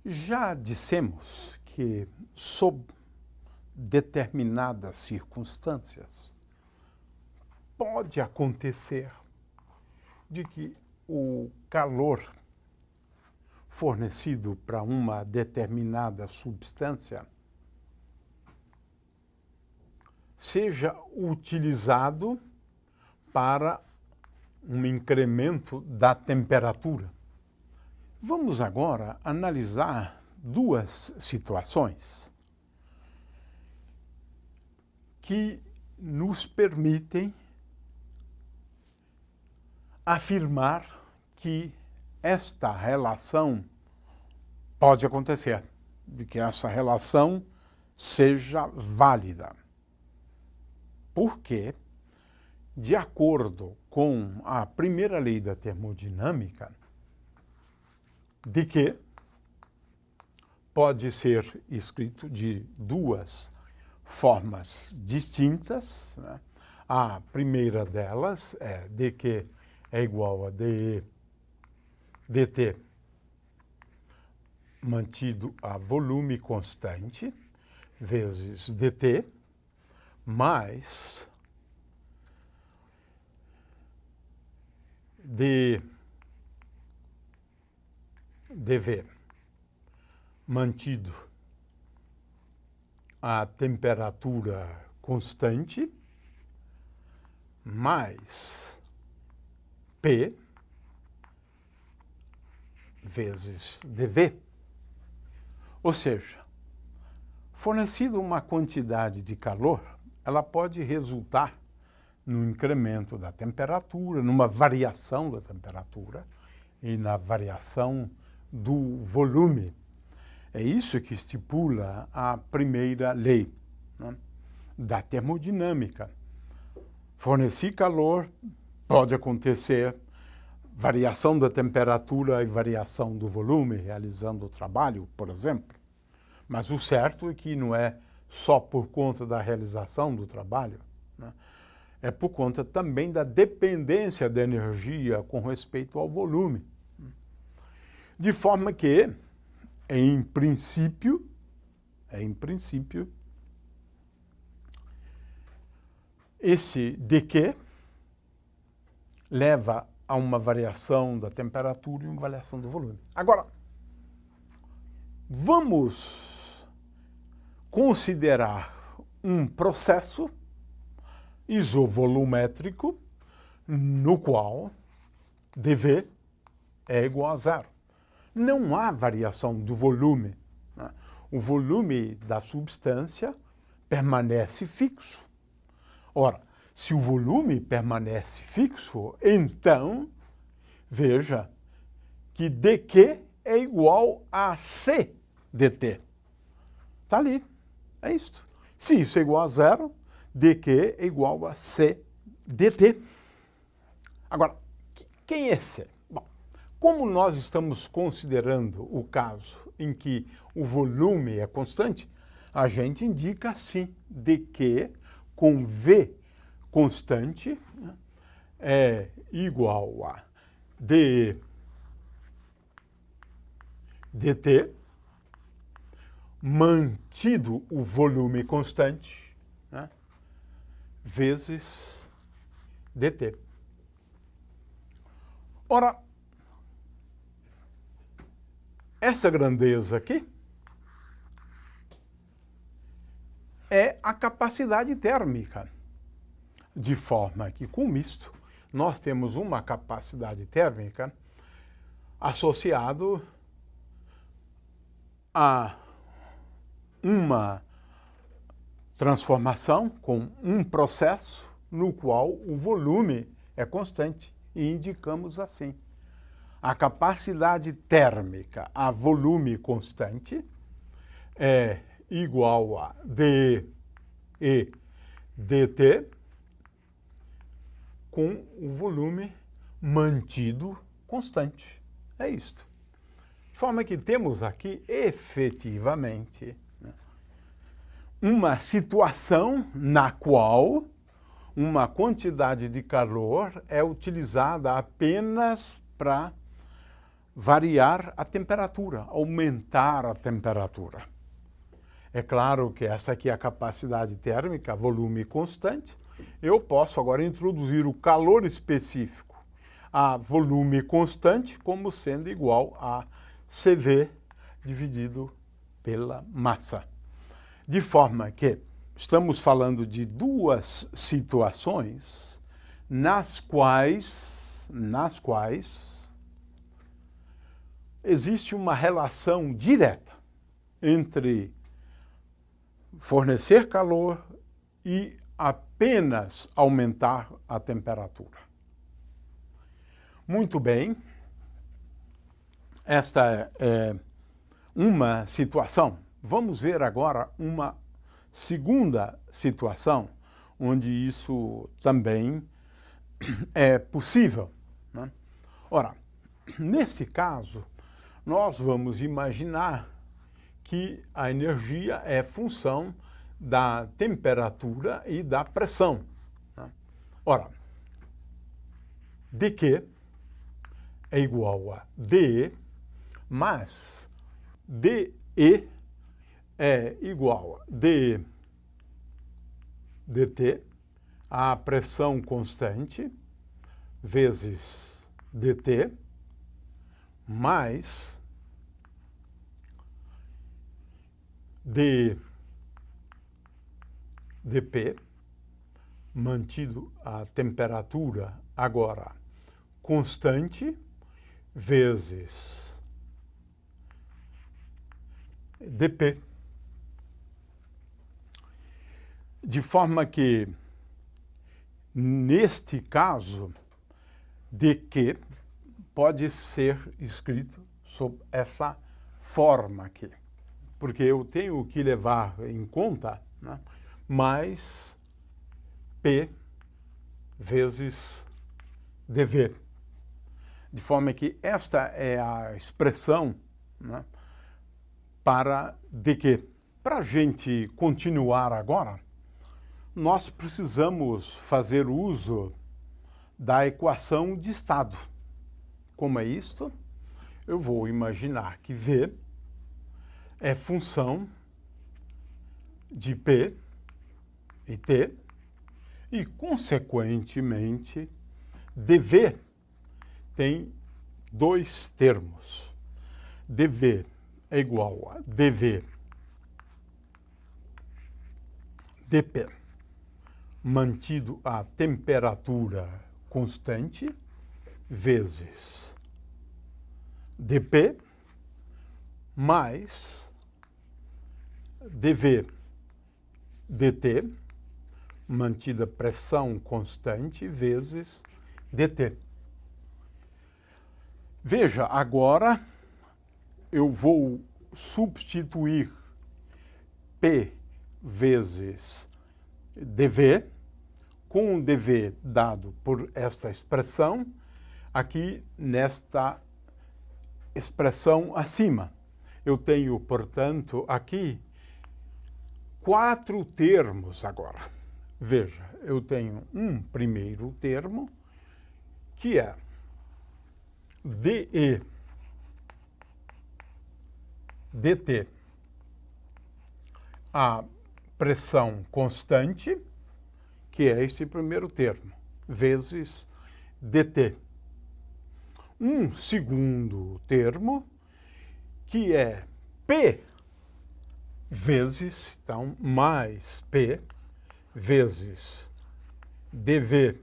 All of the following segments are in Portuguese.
Já dissemos que, sob determinadas circunstâncias, pode acontecer de que o calor fornecido para uma determinada substância seja utilizado para um incremento da temperatura. Vamos agora analisar duas situações que nos permitem afirmar que esta relação pode acontecer, de que essa relação seja válida. Porque, de acordo com a primeira lei da termodinâmica, de que pode ser escrito de duas formas distintas, né? A primeira delas é dq é igual a dE dt mantido a volume constante vezes dt mais dV mantido a temperatura constante mais P vezes dV. Ou seja, fornecida uma quantidade de calor, ela pode resultar no incremento da temperatura, numa variação da temperatura e na variação do volume. É isso que estipula a primeira lei, né, da termodinâmica. Fornecer calor, pode acontecer variação da temperatura e variação do volume, realizando o trabalho, por exemplo. Mas o certo é que não é só por conta da realização do trabalho, né? É por conta também da dependência da energia com respeito ao volume. De forma que, em princípio, esse dq leva a uma variação da temperatura e uma variação do volume. Agora, vamos considerar um processo isovolumétrico no qual dV é igual a zero. Não há variação do volume, né? O volume da substância permanece fixo. Ora, se o volume permanece fixo, então, veja que dq é igual a C dt. Está ali, é isto. Se isso é igual a zero, dq é igual a C dt. Agora, quem é C? Bom, como nós estamos considerando o caso em que o volume é constante, a gente indica assim, dq com V constante, né, é igual a dE dt, mantido o volume constante, né, vezes dt. Ora, essa grandeza aqui é a capacidade térmica. De forma que, com isto, nós temos uma capacidade térmica associado a uma transformação com um processo no qual o volume é constante. E indicamos assim: a capacidade térmica a volume constante é igual a dE dt com o volume mantido constante. É isto. De forma que temos aqui, efetivamente, né, uma situação na qual uma quantidade de calor é utilizada apenas para variar a temperatura, aumentar a temperatura. É claro que essa aqui é a capacidade térmica, volume constante. Eu posso agora introduzir o calor específico a volume constante como sendo igual a CV dividido pela massa. De forma que estamos falando de duas situações nas quais existe uma relação direta entre fornecer calor e apenas aumentar a temperatura. Muito bem, esta é uma situação. Vamos ver agora uma segunda situação, onde isso também é possível, né? Ora, nesse caso, nós vamos imaginar que a energia é função da temperatura e da pressão, né? Ora, dQ é igual a dE, mas dE é igual a dE dt, a pressão constante, vezes dt, mais dE dP, mantido a temperatura agora constante, vezes dP. De forma que, neste caso, dQ pode ser escrito sob essa forma aqui. Porque eu tenho que levar em conta, né, mais P vezes dV. De forma que esta é a expressão, né, para dQ. Para a gente continuar agora, nós precisamos fazer uso da equação de estado. Como é isto? Eu vou imaginar que V é função de P e T e, consequentemente, dV tem dois termos. dV é igual a dV dP, mantido a temperatura constante, vezes dP, mais dV dt, mantida pressão constante, vezes dt. Veja, agora eu vou substituir P vezes dV, com o dV dado por esta expressão, aqui nesta expressão acima. Eu tenho, portanto, aqui 4 termos agora. Veja, eu tenho um primeiro termo, que é dE dt, a pressão constante, que é esse primeiro termo, vezes dt. Um segundo termo, que é P vezes, então, mais P vezes dV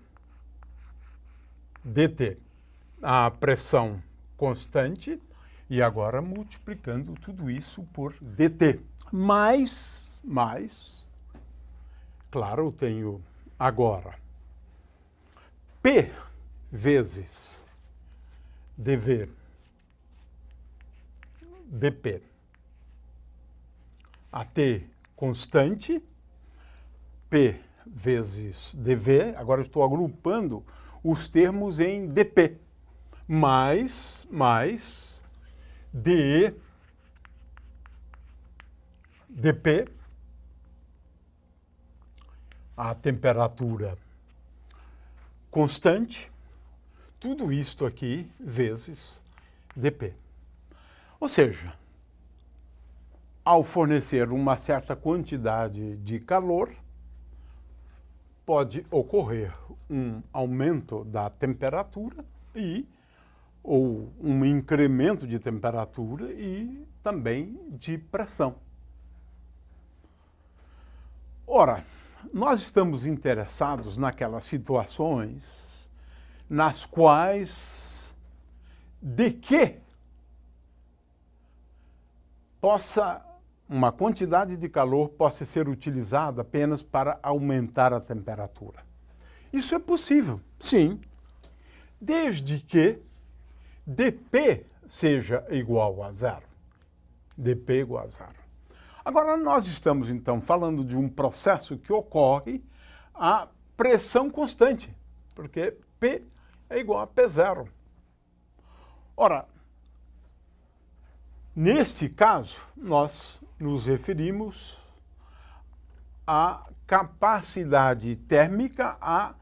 dt, a pressão constante, e agora multiplicando tudo isso por dt. Mais, claro, eu tenho agora P vezes dV dP, a T constante, P vezes dV, agora eu estou agrupando os termos em dP, mais dE dP, a temperatura constante, tudo isto aqui vezes dP. Ou seja, ao fornecer uma certa quantidade de calor, pode ocorrer um aumento da temperatura ou um incremento de temperatura e também de pressão. Ora, nós estamos interessados naquelas situações nas quais uma quantidade de calor possa ser utilizada apenas para aumentar a temperatura. Isso é possível, sim, desde que dP seja igual a zero. dP igual a zero. Agora, nós estamos, então, falando de um processo que ocorre a pressão constante, porque P é igual a P0. Ora, neste caso, nós nos referimos à capacidade térmica à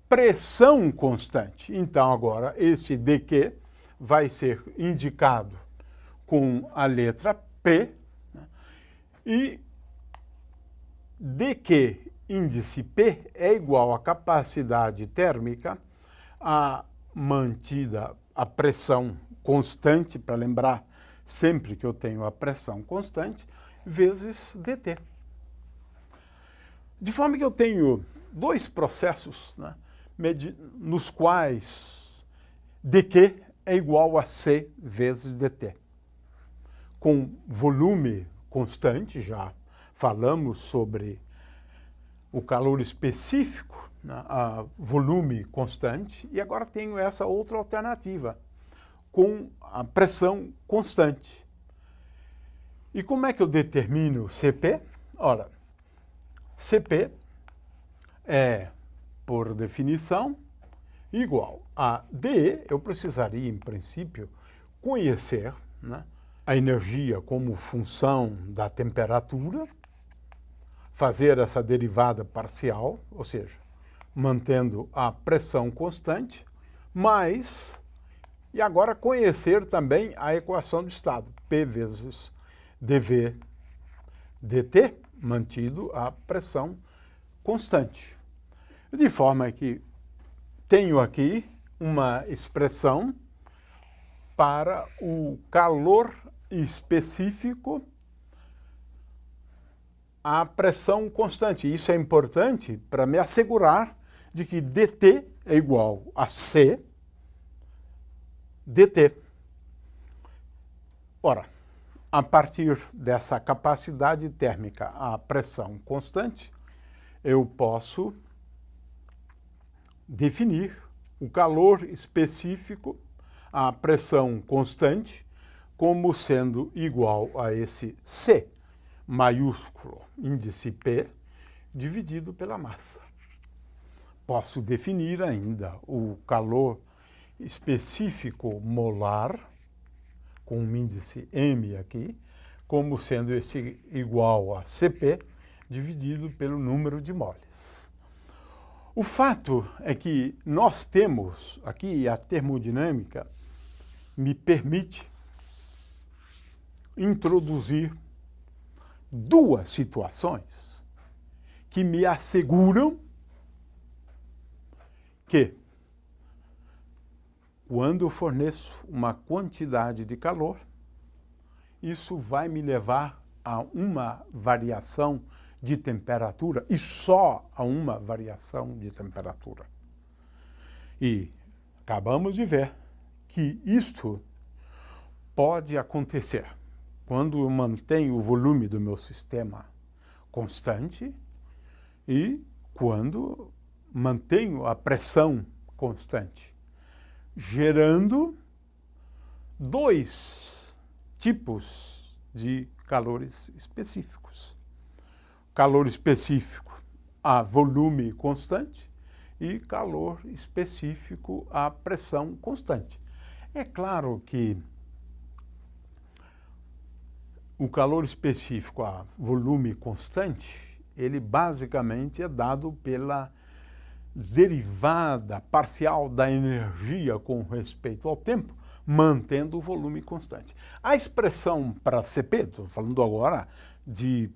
pressão constante. Então, agora, esse dQ vai ser indicado com a letra P, né? E dQ índice P é igual à capacidade térmica mantida a pressão constante, para lembrar sempre que eu tenho a pressão constante, vezes dt. De forma que eu tenho dois processos, né, nos quais dQ é igual a C vezes dt. Com volume constante, já falamos sobre o calor específico, né, a volume constante, e agora tenho essa outra alternativa, com a pressão constante. E como é que eu determino Cp? Ora, Cp é, por definição, igual a dE. Eu precisaria, em princípio, conhecer, né, a energia como função da temperatura, fazer essa derivada parcial, ou seja, mantendo a pressão constante, e agora conhecer também a equação de estado, P vezes dV dt, mantido a pressão constante. De forma que tenho aqui uma expressão para o calor específico à pressão constante. Isso é importante para me assegurar de que dt é igual a C dt. Ora, a partir dessa capacidade térmica à pressão constante, eu posso definir o calor específico à pressão constante como sendo igual a esse C maiúsculo, índice P, dividido pela massa. Posso definir ainda o calor específico molar, com um índice M aqui, como sendo esse igual a Cp dividido pelo número de moles. O fato é que nós temos aqui, a termodinâmica me permite introduzir duas situações que me asseguram que, quando eu forneço uma quantidade de calor, isso vai me levar a uma variação de temperatura e só a uma variação de temperatura. E acabamos de ver que isto pode acontecer quando eu mantenho o volume do meu sistema constante e quando mantenho a pressão constante, gerando dois tipos de calores específicos. Calor específico a volume constante e calor específico a pressão constante. É claro que o calor específico a volume constante, ele basicamente é dado pela derivada parcial da energia com respeito ao tempo, mantendo o volume constante. A expressão para CP, estou falando agora de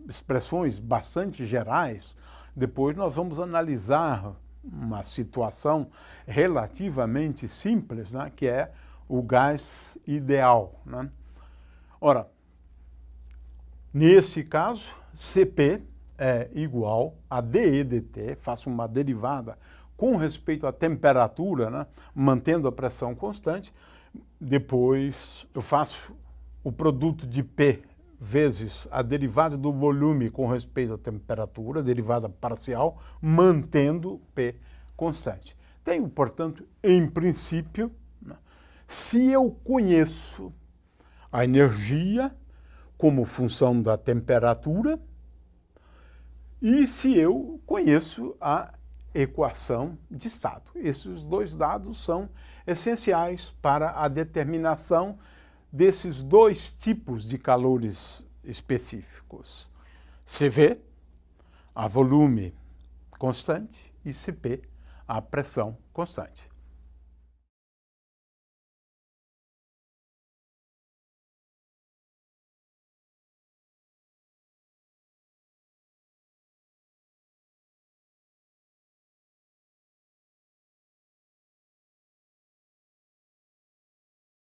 expressões bastante gerais, depois nós vamos analisar uma situação relativamente simples, né, que é o gás ideal, né? Ora, nesse caso, CP é igual a dE dt, faço uma derivada com respeito à temperatura, né, mantendo a pressão constante. Depois eu faço o produto de P vezes a derivada do volume com respeito à temperatura, derivada parcial, mantendo P constante. Tenho, portanto, em princípio, né, se eu conheço a energia como função da temperatura e se eu conheço a equação de estado. Esses dois dados são essenciais para a determinação desses dois tipos de calores específicos. CV, a volume constante, e CP, a pressão constante.